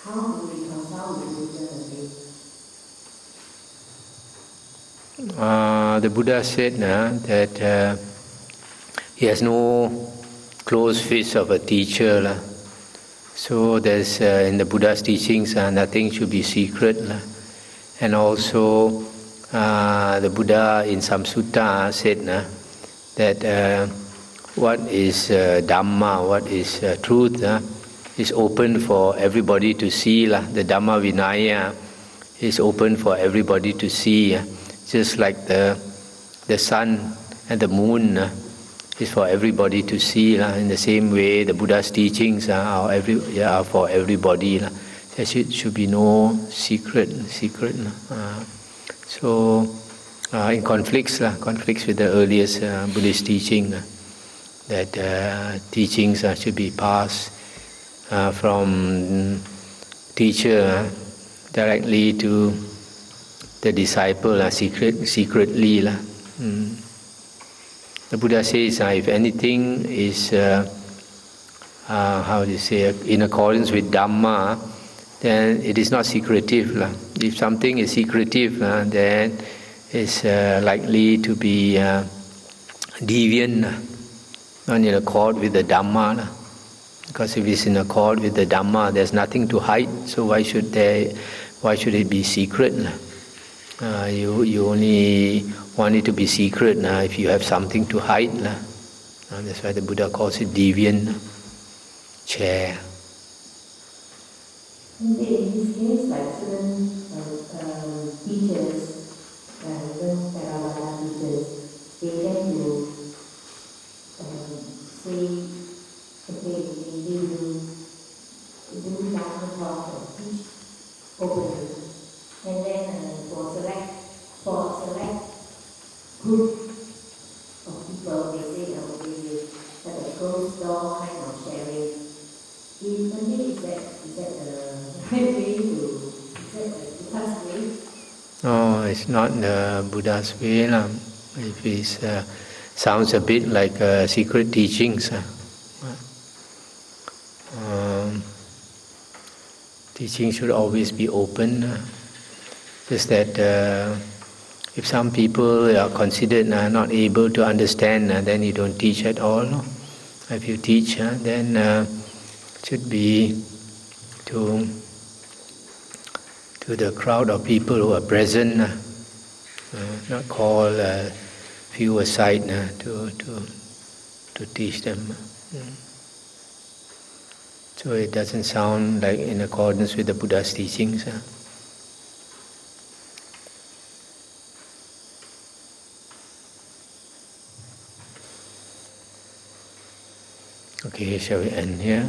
How do we reconcile with Buddha? The Buddha said that he has no close fist of a teacher. So there's in the Buddha's teachings nothing should be secret. And also the Buddha in some sutta said that what is Dhamma, what is truth is open for everybody to see. The Dhamma Vinaya is open for everybody to see. Just like the sun and the moon is for everybody to see. In the same way, the Buddha's teachings are for everybody. There should be no secret. So, in conflicts with the earliest Buddhist teaching, that teachings should be passed from teacher directly to the disciple secretly. The Buddha says if anything is in accordance with Dhamma, then it is not secretive. If something is secretive, then it's likely to be deviant, not in accord with the Dhamma. Because if it's in accord with the Dhamma, there's nothing to hide. So why should it be secret? You only want it to be secret if you have something to hide. That's why the Buddha calls it deviant chair. In this case, like certain teachers learn that they tend to say, okay, we will do Dhamma talk or teach openly. And then for select group of people, they say, they will have a closed door kind of sharing. In Malay, is that the right way to, is that the Buddha's way? Oh, it's not the Buddha's way. If it sounds a bit like secret teachings. Teaching should always be open. Just that if some people are considered not able to understand, then you don't teach at all. If you teach, then it should be to the crowd of people who are present, not call few aside to teach them. So it doesn't sound like in accordance with the Buddha's teachings. Okay, shall we end here?